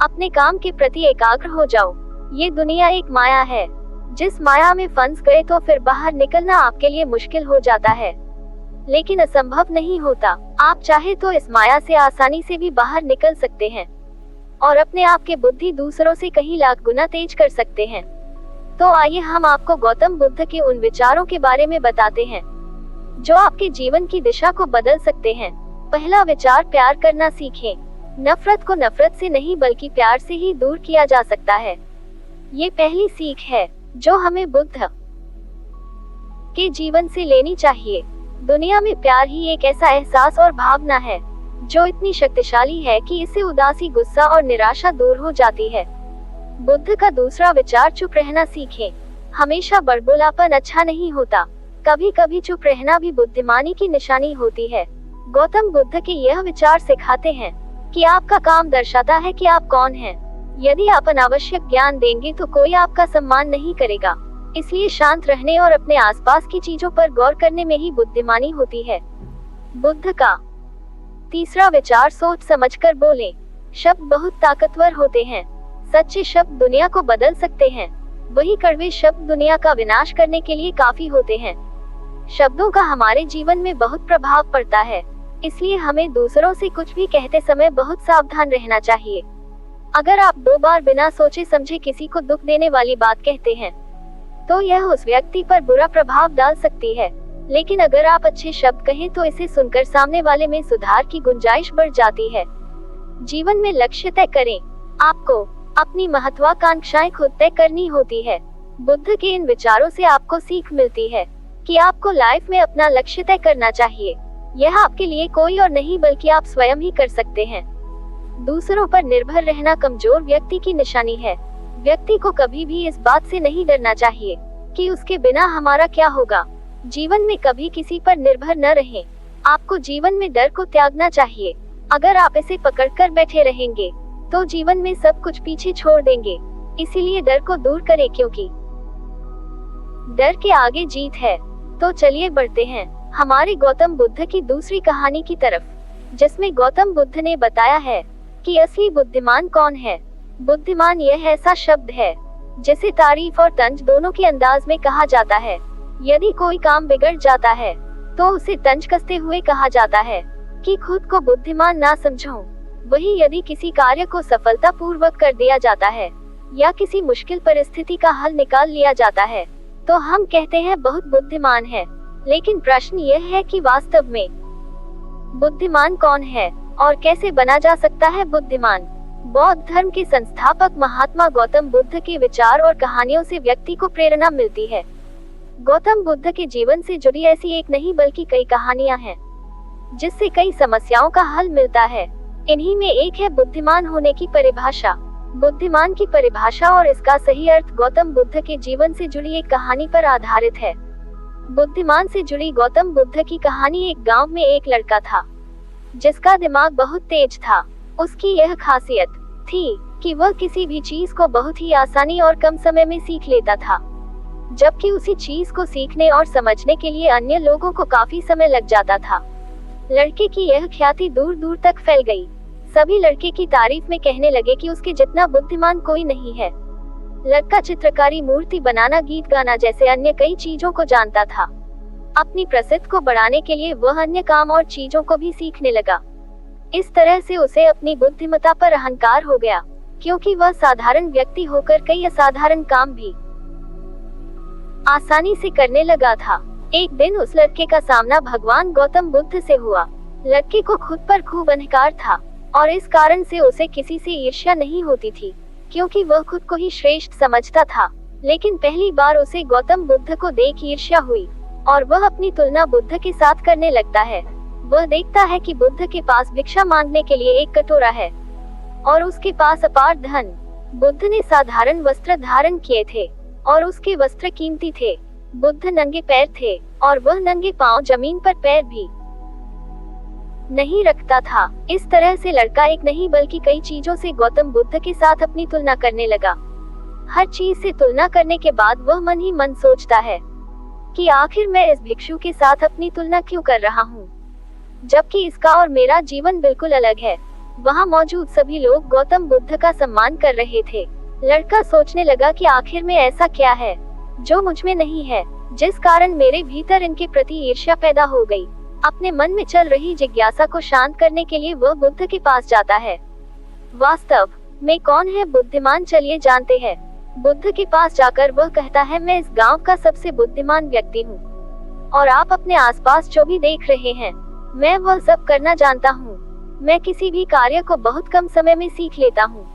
अपने काम के प्रति एकाग्र हो जाओ। ये दुनिया एक माया है, जिस माया में फंस गए तो फिर बाहर निकलना आपके लिए मुश्किल हो जाता है, लेकिन असंभव नहीं होता। आप चाहे तो इस माया से आसानी से भी बाहर निकल सकते हैं और अपने आप के बुद्धि दूसरों से कहीं लाख गुना तेज कर सकते हैं। तो आइए हम आपको गौतम बुद्ध के उन विचारों के बारे में बताते हैं जो आपके जीवन की दिशा को बदल सकते हैं। पहला विचार, प्यार करना सीखें। नफरत को नफरत से नहीं बल्कि प्यार से ही दूर किया जा सकता है। ये पहली सीख है जो हमें बुद्ध के जीवन से लेनी चाहिए। दुनिया में प्यार ही एक ऐसा एहसास और भावना है जो इतनी शक्तिशाली है कि इससे उदासी, गुस्सा और निराशा दूर हो जाती है। बुद्ध का दूसरा विचार, चुप रहना सीखें। हमेशा बड़बोलापन अच्छा नहीं होता, कभी कभी चुप रहना भी बुद्धिमानी की निशानी होती है। गौतम बुद्ध के यह विचार सिखाते हैं कि आपका काम दर्शाता है कि आप कौन हैं। यदि आप अनावश्यक ज्ञान देंगे तो कोई आपका सम्मान नहीं करेगा, इसलिए शांत रहने और अपने आसपास की चीजों पर गौर करने में ही बुद्धिमानी होती है। बुद्ध का तीसरा विचार, सोच समझकर बोलें। शब्द बहुत ताकतवर होते हैं। सच्चे शब्द दुनिया को बदल सकते हैं, वही कड़वे शब्द दुनिया का विनाश करने के लिए काफी होते हैं। शब्दों का हमारे जीवन में बहुत प्रभाव पड़ता है, इसलिए हमें दूसरों से कुछ भी कहते समय बहुत सावधान रहना चाहिए। अगर आप 2 बार बिना सोचे समझे किसी को दुख देने वाली बात कहते हैं तो यह उस व्यक्ति पर बुरा प्रभाव डाल सकती है, लेकिन अगर आप अच्छे शब्द कहें तो इसे सुनकर सामने वाले में सुधार की गुंजाइश बढ़ जाती है। जीवन में लक्ष्य तय करें। आपको अपनी महत्वाकांक्षाएं खुद तय करनी होती है। बुद्ध के इन विचारों से आपको सीख मिलती है कि आपको लाइफ में अपना लक्ष्य तय करना चाहिए। यह आपके लिए कोई और नहीं बल्कि आप स्वयं ही कर सकते हैं। दूसरों पर निर्भर रहना कमजोर व्यक्ति की निशानी है। व्यक्ति को कभी भी इस बात से नहीं डरना चाहिए कि उसके बिना हमारा क्या होगा। जीवन में कभी किसी पर निर्भर न रहें। आपको जीवन में डर को त्यागना चाहिए। अगर आप इसे पकड़कर बैठे रहेंगे तो जीवन में सब कुछ पीछे छोड़ देंगे। इसीलिए डर को दूर करें, क्योंकि डर के आगे जीत है। तो चलिए बढ़ते हैं हमारे गौतम बुद्ध की दूसरी कहानी की तरफ, जिसमें गौतम बुद्ध ने बताया है कि असली बुद्धिमान कौन है। बुद्धिमान यह ऐसा शब्द है जिसे तारीफ और तंज दोनों के अंदाज में कहा जाता है। यदि कोई काम बिगड़ जाता है तो उसे तंज कसते हुए कहा जाता है कि खुद को बुद्धिमान ना समझो। वही यदि किसी कार्य को सफलतापूर्वक कर दिया जाता है या किसी मुश्किल परिस्थिति का हल निकाल लिया जाता है तो हम कहते हैं बहुत बुद्धिमान है। लेकिन प्रश्न यह है कि वास्तव में बुद्धिमान कौन है और कैसे बना जा सकता है बुद्धिमान। बौद्ध धर्म के संस्थापक महात्मा गौतम बुद्ध के विचार और कहानियों से व्यक्ति को प्रेरणा मिलती है। गौतम बुद्ध के जीवन से जुड़ी ऐसी एक नहीं बल्कि कई कहानियां हैं जिससे कई समस्याओं का हल मिलता है। इन्हीं में एक है बुद्धिमान होने की परिभाषा। बुद्धिमान की परिभाषा और इसका सही अर्थ गौतम बुद्ध के जीवन से जुड़ी एक कहानी पर आधारित है। बुद्धिमान से जुड़ी गौतम बुद्ध की कहानी, एक गांव में एक लड़का था जिसका दिमाग बहुत तेज था। उसकी यह खासियत थी कि वह किसी भी चीज को बहुत ही आसानी और कम समय में सीख लेता था, जबकि उसी चीज को सीखने और समझने के लिए अन्य लोगों को काफी समय लग जाता था। लड़के की यह ख्याति दूर दूर तक फैल गई। सभी लड़के की तारीफ में कहने लगे कि उसके जितना बुद्धिमान कोई नहीं है। लड़का चित्रकारी, मूर्ति बनाना, गीत गाना जैसे अन्य कई चीजों को जानता था। अपनी प्रसिद्धि को बढ़ाने के लिए वह अन्य काम और चीजों को भी सीखने लगा। इस तरह से उसे अपनी बुद्धिमत्ता पर अहंकार हो गया, क्योंकि वह साधारण व्यक्ति होकर कई असाधारण काम भी आसानी से करने लगा था। एक दिन उस लड़के का सामना भगवान गौतम बुद्ध से हुआ। लड़के को खुद पर खूब अहंकार था और इस कारण से उसे किसी से ईर्ष्या नहीं होती थी, क्योंकि वह खुद को ही श्रेष्ठ समझता था। लेकिन पहली बार उसे गौतम बुद्ध को देख ईर्ष्या हुई और वह अपनी तुलना बुद्ध के साथ करने लगता है। वह देखता है कि बुद्ध के पास भिक्षा मांगने के लिए एक कटोरा है और उसके पास अपार धन। बुद्ध ने साधारण वस्त्र धारण किए थे और उसके वस्त्र कीमती थे। बुद्ध नंगे पैर थे और वह नंगे पांव जमीन पर पैर भी नहीं रखता था। इस तरह से लड़का एक नहीं बल्कि कई चीजों से गौतम बुद्ध के साथ अपनी तुलना करने लगा। हर चीज से तुलना करने के बाद वह मन ही मन सोचता है कि आखिर मैं इस भिक्षु के साथ अपनी तुलना क्यों कर रहा हूँ, जबकि इसका और मेरा जीवन बिल्कुल अलग है। वहाँ मौजूद सभी लोग गौतम बुद्ध का सम्मान कर रहे थे। लड़का सोचने लगा कि आखिर में ऐसा क्या है जो मुझ में नहीं है, जिस कारण मेरे भीतर इनके प्रति ईर्ष्या पैदा हो गई। अपने मन में चल रही जिज्ञासा को शांत करने के लिए वह बुद्ध के पास जाता है। वास्तव में कौन है बुद्धिमान, चलिए जानते हैं। बुद्ध के पास जाकर वह कहता है, मैं इस गांव का सबसे बुद्धिमान व्यक्ति हूँ और आप अपने आसपास जो भी देख रहे हैं मैं वह सब करना जानता हूँ। मैं किसी भी कार्य को बहुत कम समय में सीख लेता हूँ,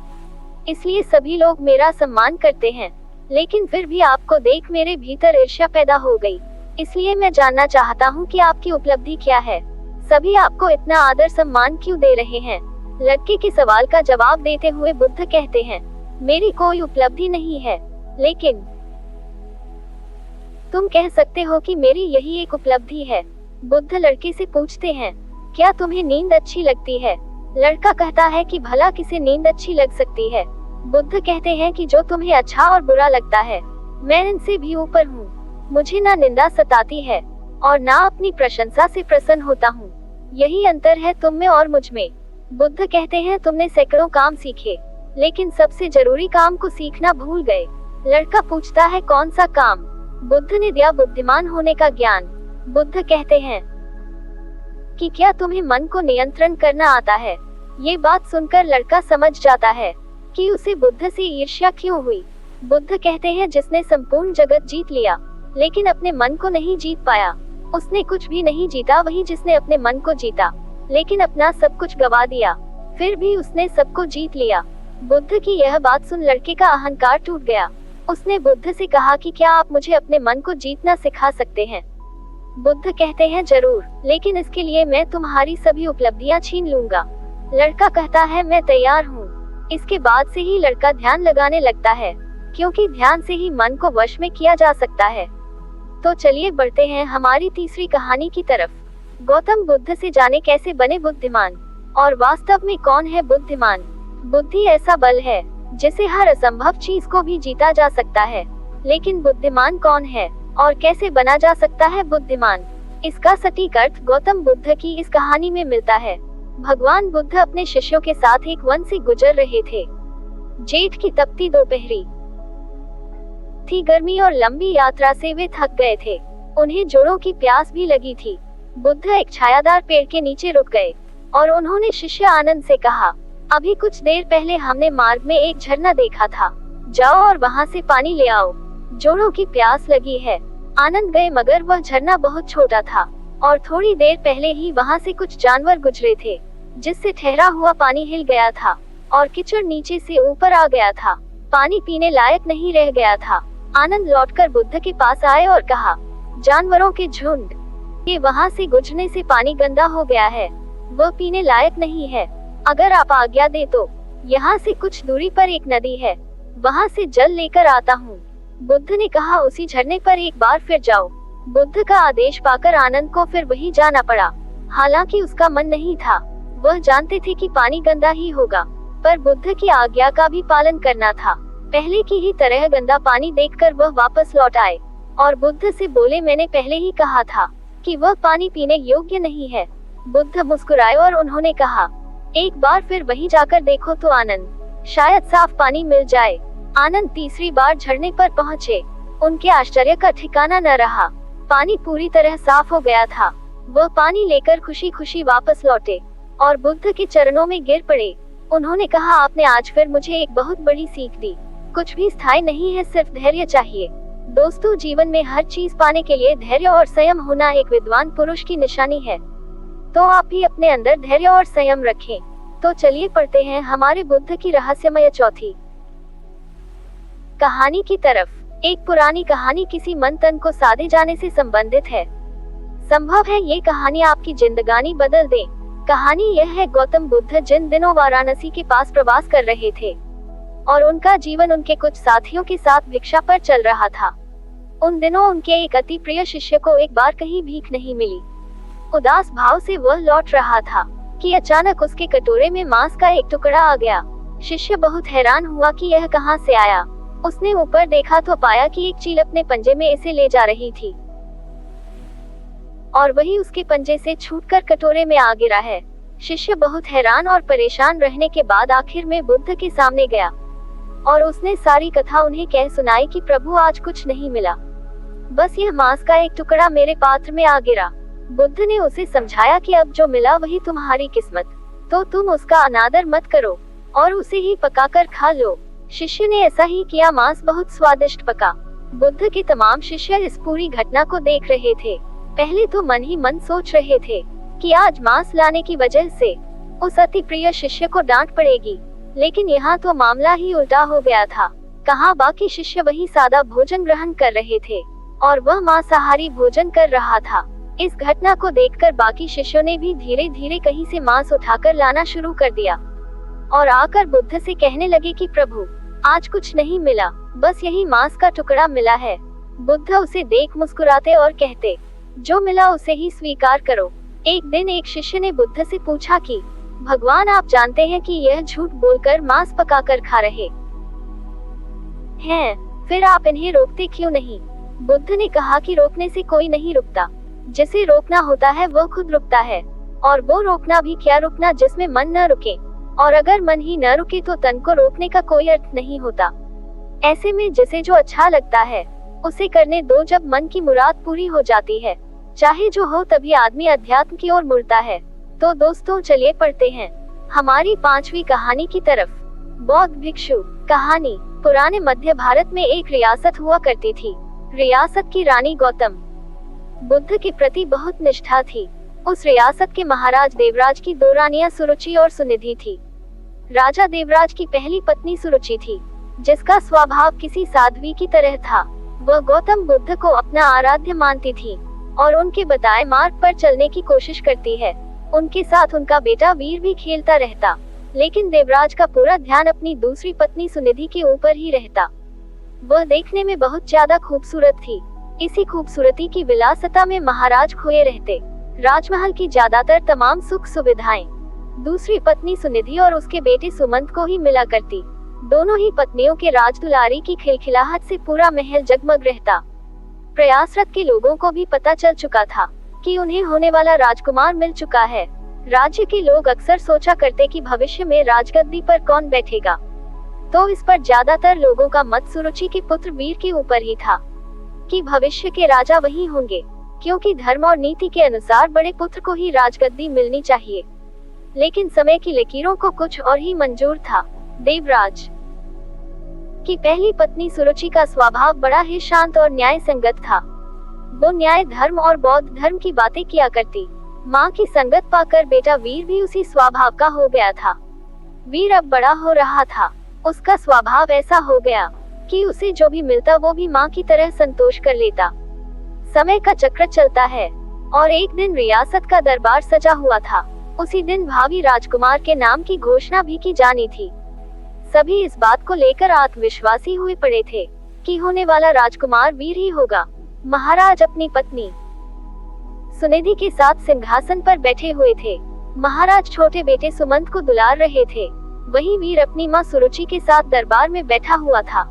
इसलिए सभी लोग मेरा सम्मान करते हैं। लेकिन फिर भी आपको देख मेरे भीतर ईर्ष्या पैदा हो गई, इसलिए मैं जानना चाहता हूँ कि आपकी उपलब्धि क्या है। सभी आपको इतना आदर सम्मान क्यों दे रहे हैं? लड़के के सवाल का जवाब देते हुए बुद्ध कहते हैं, मेरी कोई उपलब्धि नहीं है, लेकिन तुम कह सकते हो कि मेरी यही एक उपलब्धि है। बुद्ध लड़के से पूछते हैं, क्या तुम्हें नींद अच्छी लगती है? लड़का कहता है कि भला किसे नींद अच्छी लग सकती है? बुद्ध कहते हैं कि जो तुम्हें अच्छा और बुरा लगता है, मैं इनसे भी ऊपर हूँ। मुझे ना निंदा सताती है और ना अपनी प्रशंसा से प्रसन्न होता हूँ। यही अंतर है तुम में और मुझ में। बुद्ध कहते हैं, तुमने सैकड़ों काम सीखे, लेकिन सबसे जरूरी काम को सीखना भूल गए। लड़का पूछता है, कौन सा काम? बुद्ध ने दिया, बुद्धिमान होने का ज्ञान। बुद्ध कहते हैं कि क्या तुम्हें मन को नियंत्रण करना आता है? ये बात सुनकर लड़का समझ जाता है कि उसे बुद्ध से ईर्ष्या क्यों हुई। बुद्ध कहते हैं, जिसने संपूर्ण जगत जीत लिया लेकिन अपने मन को नहीं जीत पाया, उसने कुछ भी नहीं जीता। वही जिसने अपने मन को जीता लेकिन अपना सब कुछ गवा दिया, फिर भी उसने सबको जीत लिया। बुद्ध की यह बात सुन लड़के का अहंकार टूट गया। उसने बुद्ध से कहा कि क्या आप मुझे अपने मन को जीतना सिखा सकते हैं? बुद्ध कहते हैं, जरूर, लेकिन इसके लिए मैं तुम्हारी सभी उपलब्धियां छीन लूंगा। लड़का कहता है, मैं तैयार हूँ। इसके बाद से ही लड़का ध्यान लगाने लगता है, क्योंकि ध्यान से ही मन को वश में किया जा सकता है। तो चलिए बढ़ते हैं हमारी तीसरी कहानी की तरफ। गौतम बुद्ध से जाने कैसे बने बुद्धिमान, और वास्तव में कौन है बुद्धिमान। बुद्धि ऐसा बल है जिसे हर असंभव चीज को भी जीता जा सकता है, लेकिन बुद्धिमान कौन है और कैसे बना जा सकता है बुद्धिमान, इसका सटीक अर्थ गौतम बुद्ध की इस कहानी में मिलता है। भगवान बुद्ध अपने शिष्यों के साथ एक वन से गुजर रहे थे। जेठ की तपती दोपहरी थी। गर्मी और लंबी यात्रा से वे थक गए थे। उन्हें जोड़ों की प्यास भी लगी थी। बुद्ध एक छायादार पेड़ के नीचे रुक गए और उन्होंने शिष्य आनंद से कहा, अभी कुछ देर पहले हमने मार्ग में एक झरना देखा था, जाओ और वहाँ से पानी ले आओ, जोड़ों की प्यास लगी है। आनंद गए, मगर वह झरना बहुत छोटा था और थोड़ी देर पहले ही वहाँ से कुछ जानवर गुजरे थे, जिससे ठहरा हुआ पानी हिल गया था और कीचड़ नीचे से ऊपर आ गया था। पानी पीने लायक नहीं रह गया था। आनंद लौटकर बुद्ध के पास आए और कहा, जानवरों के झुंड, ये वहाँ से गुजरने से पानी गंदा हो गया है, वह पीने लायक नहीं है। अगर आप आज्ञा दे तो यहाँ से कुछ दूरी पर एक नदी है, वहाँ से जल लेकर आता हूँ। बुद्ध ने कहा, उसी झरने पर एक बार फिर जाओ। बुद्ध का आदेश पाकर आनंद को फिर वही जाना पड़ा। हालांकि उसका मन नहीं था, वह जानते थे कि पानी गंदा ही होगा, पर बुद्ध की आज्ञा का भी पालन करना था। पहले की ही तरह गंदा पानी देखकर वह वापस लौट आए और बुद्ध से बोले, मैंने पहले ही कहा था कि वह पानी पीने योग्य नहीं है। बुद्ध मुस्कुराए और उन्होंने कहा, एक बार फिर वहीं जाकर देखो तो आनंद, शायद साफ पानी मिल जाए। आनंद तीसरी बार झरने पर पहुँचे। उनके आश्चर्य का ठिकाना न रहा। पानी पूरी तरह साफ हो गया था। वह पानी लेकर खुशी खुशी वापस लौटे और बुद्ध के चरणों में गिर पड़े। उन्होंने कहा, आपने आज फिर मुझे एक बहुत बड़ी सीख दी। कुछ भी स्थायी नहीं है, सिर्फ धैर्य चाहिए। दोस्तों, जीवन में हर चीज पाने के लिए धैर्य और संयम होना एक विद्वान पुरुष की निशानी है। तो आप भी अपने अंदर धैर्य और संयम रखें। तो चलिए पढ़ते हैं हमारे बुद्ध की रहस्यमय चौथी कहानी की तरफ। एक पुरानी कहानी किसी मन तन को साधे जाने से संबंधित है। संभव है ये कहानी आपकी जिंदगानी बदल दे। कहानी यह है, गौतम बुद्ध जिन दिनों वाराणसी के पास प्रवास कर रहे थे और उनका जीवन उनके कुछ साथियों के साथ भिक्षा पर चल रहा था। उन दिनों उनके एक अति प्रिय शिष्य को एक बार कहीं भीख नहीं मिली। उदास भाव से वह लौट रहा था कि अचानक उसके कटोरे में मांस का एक टुकड़ा आ गया। शिष्य बहुत हैरान हुआ कि यह कहां से आया। उसने ऊपर देखा तो पाया कि एक चील अपने पंजे में इसे ले जा रही थी और वही उसके पंजे से छूटकर कटोरे में आ गिरा है। शिष्य बहुत हैरान और परेशान रहने के बाद आखिर में बुद्ध के सामने गया और उसने सारी कथा उन्हें कह सुनाई कि प्रभु आज कुछ नहीं मिला, बस यह मांस का एक टुकड़ा मेरे पात्र में आ गिरा। बुद्ध ने उसे समझाया कि अब जो मिला वही तुम्हारी किस्मत, तो तुम उसका अनादर मत करो और उसे ही पकाकर खा लो। शिष्य ने ऐसा ही किया। मांस बहुत स्वादिष्ट पका। बुद्ध के तमाम शिष्य इस पूरी घटना को देख रहे थे। पहले तो मन ही मन सोच रहे थे कि आज मांस लाने की वजह से उस अति प्रिय शिष्य को डांट पड़ेगी, लेकिन यहाँ तो मामला ही उल्टा हो गया था। कहाँ बाकी शिष्य वही सादा भोजन ग्रहण कर रहे थे और वह मांसाहारी भोजन कर रहा था। इस घटना को देखकर बाकी शिष्यों ने भी धीरे धीरे कहीं से मांस उठाकर लाना शुरू कर दिया और आकर बुद्ध से कहने लगे कि प्रभु आज कुछ नहीं मिला, बस यही मांस का टुकड़ा मिला है। बुद्ध उसे देख मुस्कुराते और कहते, जो मिला उसे ही स्वीकार करो। एक दिन एक शिष्य ने बुद्ध से पूछा कि भगवान आप जानते हैं कि यह झूठ बोलकर मांस पकाकर खा रहे हैं, फिर आप इन्हें रोकते क्यों नहीं? बुद्ध ने कहा कि रोकने से कोई नहीं रुकता, जिसे रोकना होता है वो खुद रुकता है। और वो रोकना भी क्या रुकना जिसमें मन न रुके, और अगर मन ही न रुके तो तन को रोकने का कोई अर्थ नहीं होता। ऐसे में जिसे जो अच्छा लगता है उसे करने दो। जब मन की मुराद पूरी हो जाती है, चाहे जो हो, तभी आदमी अध्यात्म की ओर मुड़ता है। तो दोस्तों चलिए पढ़ते हैं हमारी 5वीं कहानी की तरफ। बौद्ध भिक्षु कहानी। पुराने मध्य भारत में एक रियासत हुआ करती थी। रियासत की रानी गौतम बुद्ध के प्रति बहुत निष्ठा थी। उस रियासत के महाराज देवराज की 2 रानियां सुरुचि और सुनिधि थी। राजा देवराज की पहली पत्नी सुरुचि थी, जिसका स्वभाव किसी साध्वी की तरह था। वह गौतम बुद्ध को अपना आराध्य मानती थी और उनके बताए मार्ग पर चलने की कोशिश करती है। उनके साथ उनका बेटा वीर भी खेलता रहता, लेकिन देवराज का पूरा ध्यान अपनी दूसरी पत्नी सुनिधि के ऊपर ही रहता। वह देखने में बहुत ज्यादा खूबसूरत थी। इसी खूबसूरती की विलासिता में महाराज खोए रहते। राजमहल की ज्यादातर तमाम सुख सुविधाएं दूसरी पत्नी सुनिधि और उसके बेटे सुमंत को ही मिला करती। दोनों ही पत्नियों के राजदुलारी की खिलखिलाहट से पूरा महल जगमग रहता। प्रयासरत के लोगों को भी पता चल चुका था कि उन्हें होने वाला राजकुमार मिल चुका है। राज्य के लोग अक्सर सोचा करते कि भविष्य में राजगद्दी पर कौन बैठेगा, तो इस पर ज्यादातर लोगों का मत सुरुचि के पुत्र वीर के ऊपर ही था कि भविष्य के राजा वही होंगे, क्योंकि धर्म और नीति के अनुसार बड़े पुत्र को ही राजगद्दी मिलनी चाहिए। लेकिन समय की लकीरों को कुछ और ही मंजूर था। देवराज की पहली पत्नी सुरुचि का स्वभाव बड़ा ही शांत और न्याय संगत था। वो न्याय धर्म और बौद्ध धर्म की बातें किया करती। माँ की संगत पाकर बेटा वीर भी उसी स्वभाव का हो गया था। वीर अब बड़ा हो रहा था। उसका स्वभाव ऐसा हो गया कि उसे जो भी मिलता वो भी माँ की तरह संतोष कर लेता। समय का चक्र चलता है और एक दिन रियासत का दरबार सजा हुआ था। उसी दिन भावी राजकुमार के नाम की घोषणा भी की जानी थी। सभी इस बात को लेकर आत्मविश्वासी हुए पड़े थे कि होने वाला राजकुमार वीर ही होगा। महाराज अपनी पत्नी सुनिधि के साथ सिंहासन पर बैठे हुए थे। महाराज छोटे बेटे सुमंत को दुलार रहे थे। वही वीर अपनी माँ सुरुचि के साथ दरबार में बैठा हुआ था।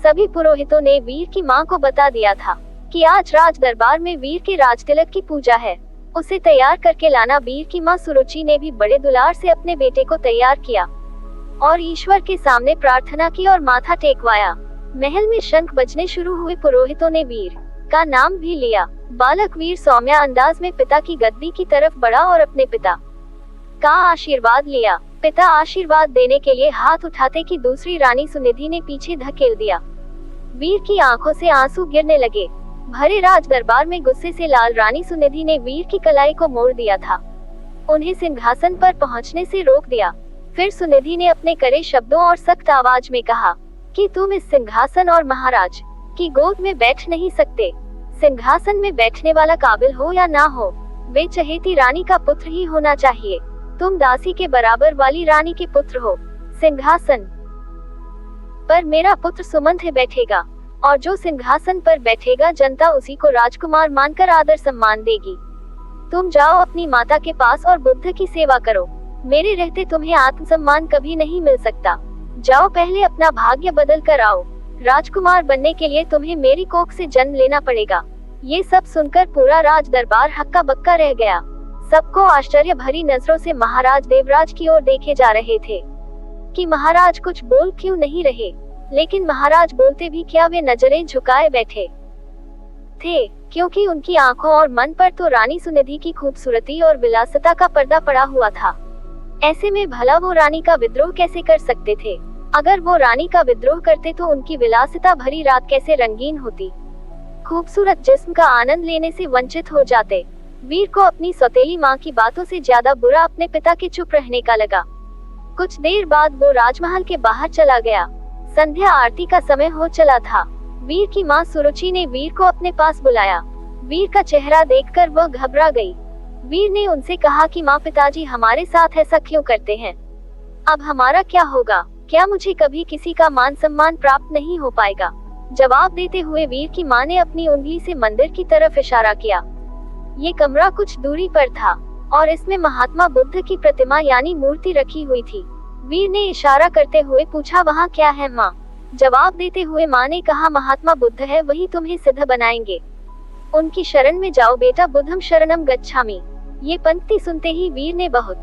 सभी पुरोहितों ने वीर की माँ को बता दिया था कि आज राज दरबार में वीर के राजतिलक की पूजा है, उसे तैयार करके लाना। वीर की माँ सुरुचि ने भी बड़े दुलार से अपने बेटे को तैयार किया और ईश्वर के सामने प्रार्थना की और माथा टेकवाया। महल में शंख बजने शुरू हुए। पुरोहितों ने वीर का नाम भी लिया। बालक वीर सौम्य अंदाज में पिता की गद्दी की तरफ बढ़ा और अपने पिता का आशीर्वाद लिया। पिता आशीर्वाद देने के लिए हाथ उठाते कि दूसरी रानी सुनिधि ने पीछे धकेल दिया। वीर की आंखों से आंसू गिरने लगे। भरे राज दरबार में गुस्से से लाल रानी सुनिधि ने वीर की कलाई को मोड़ दिया था। उन्हें सिंहासन पर पहुंचने से रोक दिया। फिर सुनिधि ने अपने कड़े शब्दों और सख्त आवाज में कहा कि तुम इस सिंहासन और महाराज की गोद में बैठ नहीं सकते। सिंहासन में बैठने वाला काबिल हो या ना हो, वे चहेती रानी का पुत्र ही होना चाहिए। तुम दासी के बराबर वाली रानी के पुत्र हो। सिंहासन पर मेरा पुत्र सुमंत ही बैठेगा और जो सिंहासन पर बैठेगा जनता उसी को राजकुमार मानकर आदर सम्मान देगी। तुम जाओ अपनी माता के पास और बुद्ध की सेवा करो। मेरे रहते तुम्हें आत्मसम्मान कभी नहीं मिल सकता। जाओ पहले अपना भाग्य बदल कर आओ। राजकुमार बनने के लिए तुम्हें मेरी कोख से जन्म लेना पड़ेगा। ये सब सुनकर पूरा राज दरबार हक्का बक्का रह गया। सबको आश्चर्य भरी नजरों से महाराज देवराज की ओर देखे जा रहे थे कि महाराज कुछ बोल क्यों नहीं रहे, लेकिन महाराज बोलते भी क्या, वे नजरें झुकाए बैठे थे, क्योंकि उनकी आंखों और मन पर तो रानी सुनिधि की खूबसूरती और विलासिता का पर्दा पड़ा हुआ था। ऐसे में भला वो रानी का विद्रोह कैसे कर सकते थे? अगर वो रानी का विद्रोह करते तो उनकी विलासिता भरी रात कैसे रंगीन होती। खूबसूरत जिस्म का आनंद लेने से वंचित हो जाते। वीर को अपनी सौतेली माँ की बातों से ज्यादा बुरा अपने पिता के चुप रहने का लगा। कुछ देर बाद वो राजमहल के बाहर चला गया। संध्या आरती का समय हो चला था। वीर की माँ सुरुचि ने वीर को अपने पास बुलाया। वीर का चेहरा देखकर वह घबरा गई। वीर ने उनसे कहा कि माँ, पिताजी हमारे साथ ऐसा क्यों करते हैं? अब हमारा क्या होगा? क्या मुझे कभी किसी का मान सम्मान प्राप्त नहीं हो पाएगा? जवाब देते हुए वीर की माँ ने अपनी उंगली से मंदिर की तरफ इशारा किया। ये कमरा कुछ दूरी पर था और इसमें महात्मा बुद्ध की प्रतिमा यानी मूर्ति रखी हुई थी। वीर ने इशारा करते हुए पूछा, वहाँ क्या है माँ? जवाब देते हुए माँ ने कहा, महात्मा बुद्ध है, वही तुम्हें सिद्ध बनाएंगे। उनकी शरण में जाओ बेटा, बुद्धम शरणम गच्छामि। ये पंक्ति सुनते ही वीर ने बहुत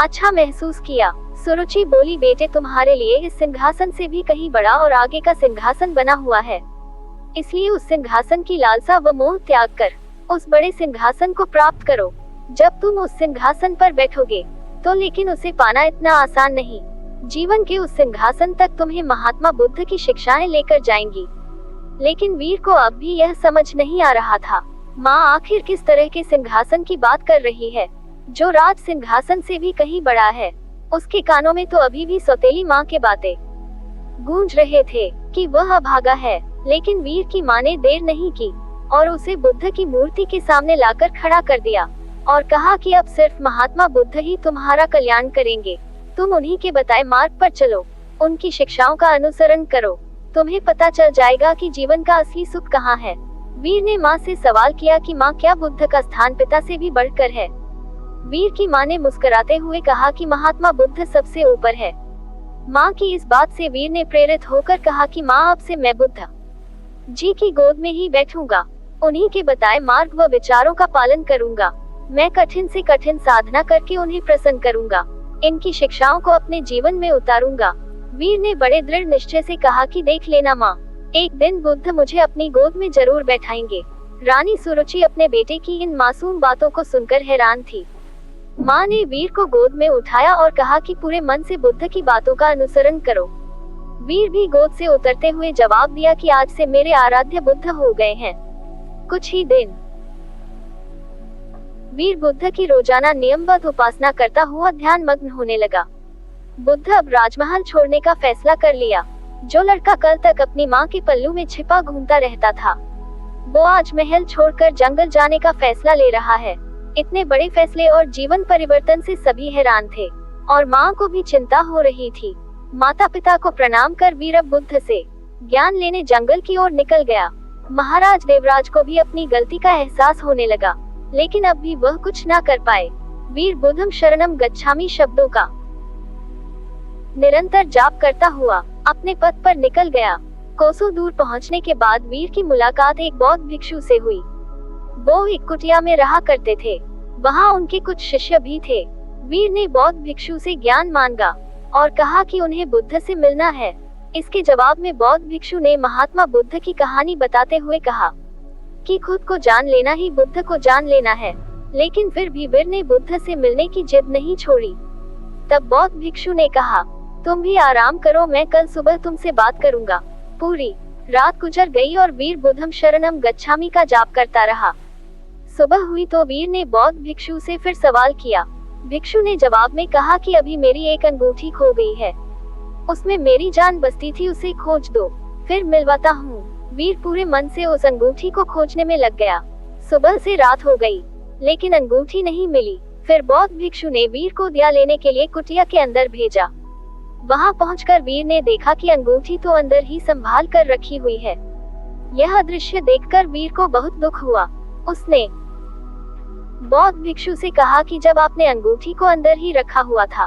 अच्छा महसूस किया। सुरुचि बोली, बेटे तुम्हारे लिए इस सिंहासन से भी कहीं बड़ा और आगे का सिंहासन बना हुआ है, इसलिए उस सिंहासन की लालसा व मोह त्याग कर उस बड़े सिंहासन को प्राप्त करो। जब तुम उस सिंहासन पर बैठोगे तो लेकिन उसे पाना इतना आसान नहीं। जीवन के उस सिंहासन तक तुम्हें महात्मा बुद्ध की शिक्षाएं लेकर जाएंगी। लेकिन वीर को अब भी यह समझ नहीं आ रहा था, माँ आखिर किस तरह के सिंहासन की बात कर रही है जो राज सिंहासन से भी कहीं बड़ा है। उसके कानों में तो अभी भी सौतेली माँ के बातें गूंज रहे थे कि वह अभागा है। लेकिन वीर की माँ ने देर नहीं की और उसे बुद्ध की मूर्ति के सामने लाकर खड़ा कर दिया और कहा कि अब सिर्फ महात्मा बुद्ध ही तुम्हारा कल्याण करेंगे। तुम उन्हीं के बताए मार्ग पर चलो, उनकी शिक्षाओं का अनुसरण करो, तुम्हें पता चल जाएगा कि जीवन का असली सुख कहाँ है। वीर ने माँ से सवाल किया कि माँ, क्या बुद्ध का स्थान पिता से भी बढ़कर है? वीर की माँ ने मुस्कुराते हुए कहा कि महात्मा बुद्ध सबसे ऊपर है। माँ की इस बात से वीर ने प्रेरित होकर कहा कि माँ, अब से मैं बुद्ध जी की गोद में ही बैठूंगा, उन्हीं के बताए मार्ग व विचारों का पालन करूंगा। मैं कठिन से कठिन साधना करके उन्हें प्रसन्न करूंगा, इनकी शिक्षाओं को अपने जीवन में उतारूंगा। वीर ने बड़े दृढ़ निश्चय से कहा कि देख लेना माँ, एक दिन बुद्ध मुझे अपनी गोद में जरूर बैठाएंगे। रानी सुरुचि अपने बेटे की इन मासूम बातों को सुनकर हैरान थी। माँ ने वीर को गोद में उठाया और कहा कि पूरे मन से बुद्ध की बातों का अनुसरण करो। वीर भी गोद से उतरते हुए जवाब दिया कि आज से मेरे आराध्य बुद्ध हो गए हैं। कुछ ही दिन वीर बुद्ध की रोजाना नियमबद्ध उपासना करता हुआ ध्यान मग्न होने लगा। बुद्ध अब राजमहल छोड़ने का फैसला कर लिया। जो लड़का कल तक अपनी माँ के पल्लू में छिपा घूमता रहता था, वो आज महल छोड़कर जंगल जाने का फैसला ले रहा है। इतने बड़े फैसले और जीवन परिवर्तन से सभी हैरान थे और माँ को भी चिंता हो रही थी। माता पिता को प्रणाम कर वीर अब बुद्ध से ज्ञान लेने जंगल की ओर निकल गया। महाराज देवराज को भी अपनी गलती का एहसास होने लगा, लेकिन अब भी वह कुछ ना कर पाए। वीर बुद्धम शरणम गच्छामि शब्दों का निरंतर जाप करता हुआ अपने पथ पर निकल गया। कोसों दूर पहुंचने के बाद वीर की मुलाकात एक बौद्ध भिक्षु से हुई। वो एक कुटिया में रहा करते थे, वहाँ उनके कुछ शिष्य भी थे। वीर ने बौद्ध भिक्षु से ज्ञान मांगा और कहा कि उन्हें बुद्ध से मिलना है। इसके जवाब में बौद्ध भिक्षु ने महात्मा बुद्ध की कहानी बताते हुए कहा कि खुद को जान लेना ही बुद्ध को जान लेना है। लेकिन फिर भी वीर ने बुद्ध से मिलने की जिद नहीं छोड़ी। तब बौद्ध भिक्षु ने कहा, तुम भी आराम करो, मैं कल सुबह तुमसे बात करूंगा। पूरी रात गुजर गई और वीर बुद्धम शरणम गच्छामि का जाप करता रहा। सुबह हुई तो वीर ने बौद्ध भिक्षु से फिर सवाल किया। भिक्षु ने जवाब में कहा कि अभी मेरी एक अंगूठी खो गई है, उसमें मेरी जान बसती थी, उसे खोज दो, फिर मिलवाता हूँ। वीर पूरे मन से उस अंगूठी को खोजने में लग गया। सुबह से रात हो गई, लेकिन अंगूठी नहीं मिली। फिर बौद्ध भिक्षु ने वीर को दिया लेने के लिए कुटिया के अंदर भेजा। वहां पहुंचकर वीर ने देखा कि अंगूठी तो अंदर ही संभाल कर रखी हुई है। यह दृश्य देखकर वीर को बहुत दुख हुआ। उसने बौद्ध भिक्षु से कहा कि जब आपने अंगूठी को अंदर ही रखा हुआ था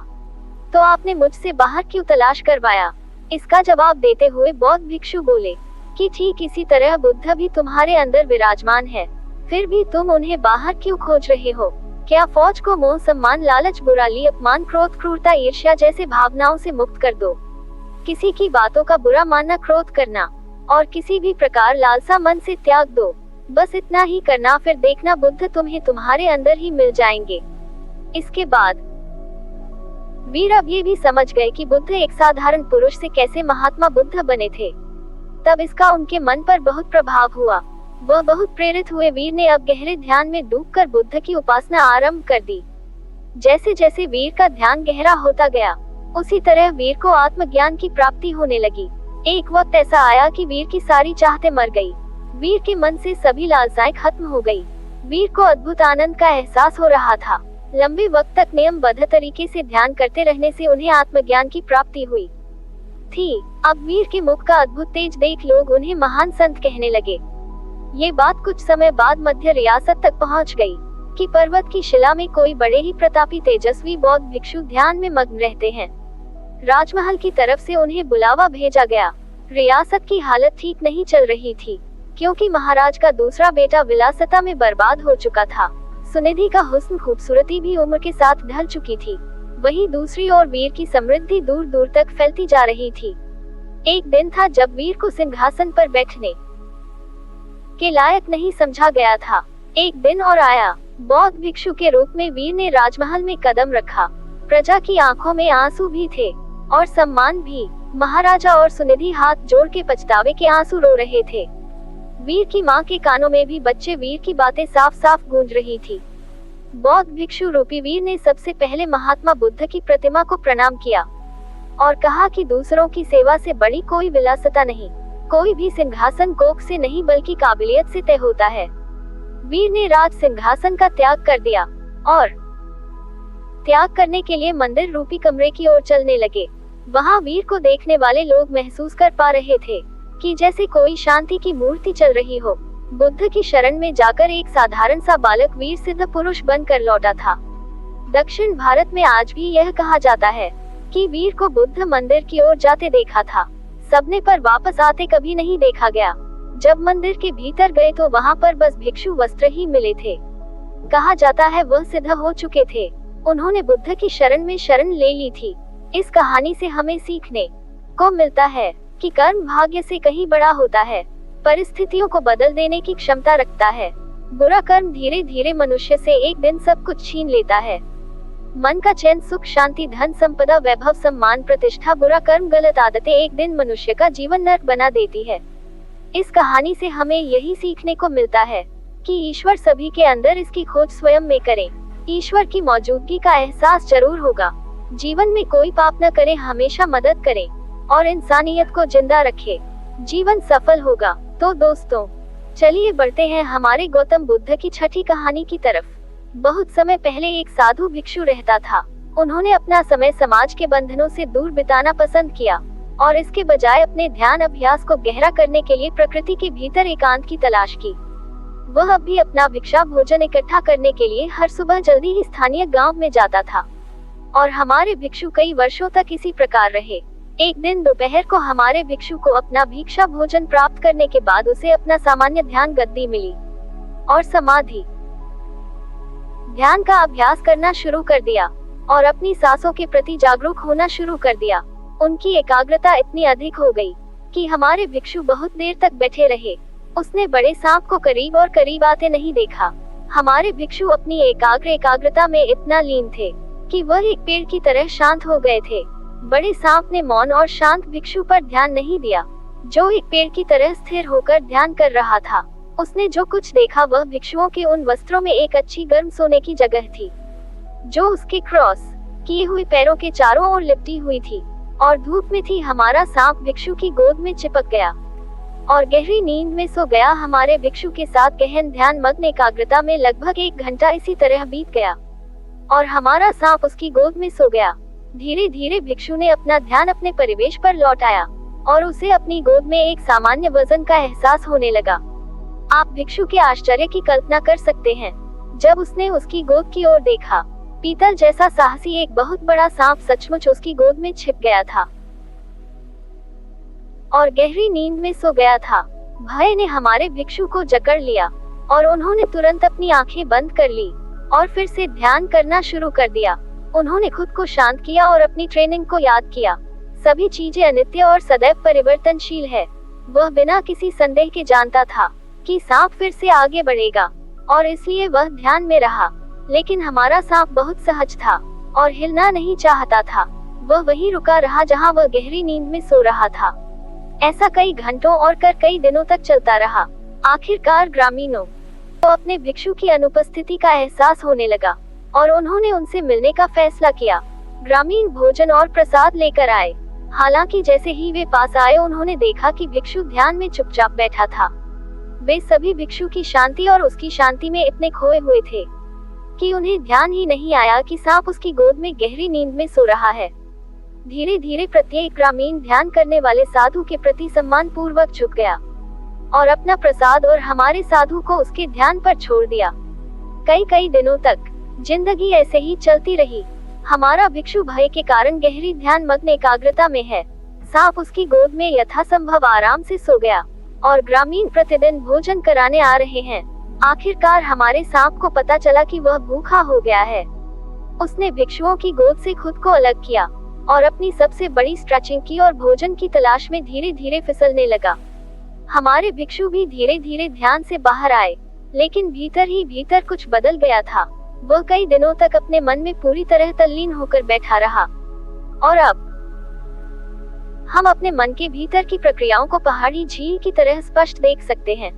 तो आपने मुझसे बाहर क्यों तलाश करवाया? इसका जवाब देते हुए बौद्ध भिक्षु बोले कि ठीक इसी तरह बुद्ध भी तुम्हारे अंदर विराजमान है। फिर भी तुम उन्हें बाहर क्यों खोज रहे हो? क्या फौज को मोह, सम्मान, लालच, बुराई, अपमान, क्रोध, क्रूरता, ईर्ष्या जैसे भावनाओं से मुक्त कर दो। किसी की बातों का बुरा मानना, क्रोध करना और किसी भी प्रकार लालसा मन से त्याग दो। बस इतना ही करना, फिर देखना बुद्ध तुम्हें तुम्हारे अंदर ही मिल जाएंगे। इसके बाद वीर अब ये भी समझ गए कि बुद्ध एक साधारण पुरुष से कैसे महात्मा बुद्ध बने थे। तब इसका उनके मन पर बहुत प्रभाव हुआ। वह बहुत प्रेरित हुए। वीर ने अब गहरे ध्यान में डूबकर बुद्ध की उपासना आरंभ कर दी। जैसे जैसे वीर का ध्यान गहरा होता गया, उसी तरह वीर को आत्मज्ञान की प्राप्ति होने लगी। एक वक्त ऐसा आया कि वीर की सारी चाहतें मर गई। वीर के मन से सभी लालसाएं खत्म हो गई। वीर को अद्भुत आनंद का एहसास हो रहा था। लंबे वक्त तक नियमबद्ध तरीके से ध्यान करते रहने से उन्हें आत्मज्ञान की प्राप्ति हुई थी। अब वीर के मुख का अद्भुत तेज देख लोग उन्हें महान संत कहने लगे। ये बात कुछ समय बाद मध्य रियासत तक पहुंच गई कि पर्वत की शिला में कोई बड़े ही प्रतापी तेजस्वी बौद्ध भिक्षु ध्यान में मग्न रहते हैं। राजमहल की तरफ से उन्हें बुलावा भेजा गया। रियासत की हालत ठीक नहीं चल रही थी, क्योंकि महाराज का दूसरा बेटा विलासिता में बर्बाद हो चुका था। सुनिधि का हुस्न, खूबसूरती भी उम्र के साथ ढल चुकी थी। वहीं दूसरी ओर वीर की समृद्धि दूर दूर तक फैलती जा रही थी। एक दिन था जब वीर को सिंहासन पर बैठने के लायक नहीं समझा गया था। एक दिन और आया। बौद्ध भिक्षु के रूप में वीर ने राजमहल में कदम रखा। प्रजा की आंखों में आंसू भी थे और सम्मान भी। महाराजा और सुनिधि हाथ जोड़ के पछतावे के आंसू रो रहे थे। वीर की मां के कानों में भी बच्चे वीर की बातें साफ साफ गूंज रही थी। बौद्ध भिक्षु रूपी वीर ने सबसे पहले महात्मा बुद्ध की प्रतिमा को प्रणाम किया और कहा कि दूसरों की सेवा से बड़ी कोई विलासिता नहीं, कोई भी सिंहासन कोख से नहीं बल्कि काबिलियत से तय होता है। वीर ने राज सिंहासन का त्याग कर दिया और त्याग करने के लिए मंदिर रूपी कमरे की ओर चलने लगे। वहां वीर को देखने वाले लोग महसूस कर पा रहे थे कि जैसे कोई शांति की मूर्ति चल रही हो। बुद्ध की शरण में जाकर एक साधारण सा बालक वीर सिद्ध पुरुष बनकर लौटा था। दक्षिण भारत में आज भी यह कहा जाता है कि वीर को बुद्ध मंदिर की ओर जाते देखा था। सबने पर वापस आते कभी नहीं देखा गया। जब मंदिर के भीतर गए तो वहां पर बस भिक्षु वस्त्र ही मिले थे। कहा जाता है वह सिद्ध हो चुके थे। उन्होंने बुद्ध की शरण में शरण ले ली थी। इस कहानी से हमें सीखने को मिलता है कि कर्म भाग्य से कहीं बड़ा होता है, परिस्थितियों को बदल देने की क्षमता रखता है। बुरा कर्म धीरे धीरे मनुष्य से एक दिन सब कुछ छीन लेता है। मन का चैन, सुख, शांति, धन, संपदा, वैभव, सम्मान, प्रतिष्ठा। बुरा कर्म, गलत आदतें एक दिन मनुष्य का जीवन नर्क बना देती है। इस कहानी से हमें यही सीखने को मिलता है कि ईश्वर सभी के अंदर, इसकी खोज स्वयं में करें। ईश्वर की मौजूदगी का एहसास जरूर होगा। जीवन में कोई पाप न करें, हमेशा मदद करें और इंसानियत को जिंदा रखें। जीवन सफल होगा। तो दोस्तों, चलिए बढ़ते हैं हमारे गौतम बुद्ध की छठी कहानी की तरफ। बहुत समय पहले एक साधु भिक्षु रहता था। उन्होंने अपना समय समाज के बंधनों से दूर बिताना पसंद किया और इसके बजाय अपने ध्यान अभ्यास को गहरा करने के लिए प्रकृति के भीतर एकांत की तलाश की। वह अब भी अपना भिक्षा भोजन इकट्ठा करने के लिए हर सुबह जल्दी ही स्थानीय गांव में जाता था और हमारे भिक्षु कई वर्षों तक इसी प्रकार रहे। एक दिन दोपहर को हमारे भिक्षु को अपना भिक्षा भोजन प्राप्त करने के बाद उसे अपना सामान्य ध्यान गद्दी मिली और समाधि ध्यान का अभ्यास करना शुरू कर दिया और अपनी सांसों के प्रति जागरूक होना शुरू कर दिया। उनकी एकाग्रता इतनी अधिक हो गई कि हमारे भिक्षु बहुत देर तक बैठे रहे। उसने बड़े सांप को करीब और करीब आते नहीं देखा। हमारे भिक्षु अपनी एकाग्रता में इतना लीन थे कि वह एक पेड़ की तरह शांत हो गए थे। बड़े सांप ने मौन और शांत भिक्षु पर ध्यान नहीं दिया, जो एक पेड़ की तरह स्थिर होकर ध्यान कर रहा था। उसने जो कुछ देखा वह भिक्षुओं के उन वस्त्रों में एक अच्छी गर्म सोने की जगह थी, जो उसके क्रॉस किए हुए पैरों के चारों ओर लिपटी हुई थी और धूप में थी। हमारा सांप भिक्षु की गोद में चिपक गया और गहरी नींद में सो गया। हमारे भिक्षु के साथ गहन ध्यान मग्न एकाग्रता में लगभग 1 घंटा इसी तरह बीत गया और हमारा सांप उसकी गोद में सो गया। धीरे धीरे भिक्षु ने अपना ध्यान अपने परिवेश पर लौटाया और उसे अपनी गोद में एक सामान्य वजन का एहसास होने लगा। आप भिक्षु के आश्चर्य की कल्पना कर सकते हैं जब उसने उसकी गोद की ओर देखा। पीतल जैसा साहसी एक बहुत बड़ा सांप सचमुच उसकी गोद में छिप गया था और गहरी नींद में सो गया था। भय ने हमारे भिक्षु को जकड़ लिया और उन्होंने तुरंत अपनी आंखें बंद कर ली और फिर से ध्यान करना शुरू कर दिया। उन्होंने खुद को शांत किया और अपनी ट्रेनिंग को याद किया। सभी चीजें अनित्य और सदैव परिवर्तनशील है। वह बिना किसी संदेह के जानता था कि सांप फिर से आगे बढ़ेगा और इसलिए वह ध्यान में रहा। लेकिन हमारा सांप बहुत सहज था और हिलना नहीं चाहता था। वह वहीं रुका रहा जहां वह गहरी नींद में सो रहा था। ऐसा कई घंटों और कई दिनों तक चलता रहा। आखिरकार ग्रामीणों को अपने भिक्षु की अनुपस्थिति का एहसास होने लगा और उन्होंने उनसे मिलने का फैसला किया। ग्रामीण भोजन और प्रसाद लेकर आए। हालांकि जैसे ही वे पास आए उन्होंने देखा कि भिक्षु ध्यान में चुपचाप बैठा था। वे सभी भिक्षु की शांति और उसकी शांति में इतने खोए हुए थे कि उन्हें ध्यान ही नहीं आया कि सांप उसकी गोद में गहरी नींद में सो रहा है। धीरे धीरे प्रत्येक ग्रामीण ध्यान करने वाले साधु के प्रति सम्मान पूर्वक झुक गया और अपना प्रसाद और हमारे साधु को उसके ध्यान पर छोड़ दिया। कई दिनों तक जिंदगी ऐसे ही चलती रही। हमारा भिक्षु भय के कारण गहरी ध्यान मग्न एकाग्रता में है। सांप उसकी गोद में यथासंभव आराम से सो गया और ग्रामीण प्रतिदिन भोजन कराने आ रहे हैं। आखिरकार हमारे सांप को पता चला कि वह भूखा हो गया है। उसने भिक्षुओं की गोद से खुद को अलग किया और अपनी सबसे बड़ी स्ट्रेचिंग की और भोजन की तलाश में धीरे धीरे फिसलने लगा। हमारे भिक्षु भी धीरे धीरे ध्यान से बाहर आए, लेकिन भीतर ही भीतर कुछ बदल गया था। वह कई दिनों तक अपने मन में पूरी तरह तल्लीन होकर बैठा रहा और अब हम अपने मन के भीतर की प्रक्रियाओं को पहाड़ी झील की तरह स्पष्ट देख सकते हैं।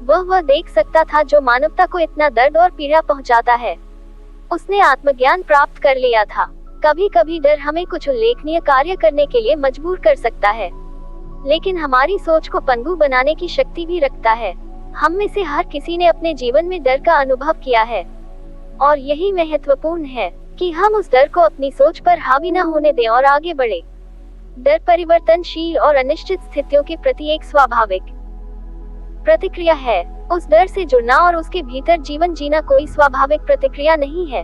वह देख सकता था जो मानवता को इतना दर्द और पीड़ा पहुंचाता है। उसने आत्मज्ञान प्राप्त कर लिया था। कभी कभी डर हमें कुछ उल्लेखनीय कार्य करने के लिए मजबूर कर सकता है, लेकिन हमारी सोच को पनगु बनाने की शक्ति भी रखता है। हम में से हर किसी ने अपने जीवन में डर का अनुभव किया है और यही महत्वपूर्ण है कि हम उस डर को अपनी सोच पर हावी न होने दें और आगे बढ़े। डर परिवर्तनशील और अनिश्चित स्थितियों के प्रति एक स्वाभाविक प्रतिक्रिया है। उस डर से जुड़ना और उसके भीतर जीवन जीना कोई स्वाभाविक प्रतिक्रिया नहीं है।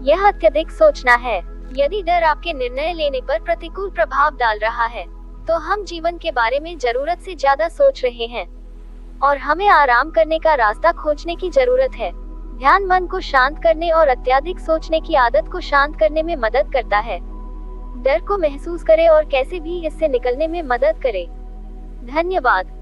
यह अत्यधिक सोचना है। यदि डर आपके निर्णय लेने पर प्रतिकूल प्रभाव डाल रहा है, तो हम जीवन के बारे में जरूरत से ज्यादा सोच रहे हैं और हमें आराम करने का रास्ता खोजने की जरूरत है। ध्यान मन को शांत करने और अत्यधिक सोचने की आदत को शांत करने में मदद करता है। डर को महसूस करें और कैसे भी इससे निकलने में मदद करे। धन्यवाद।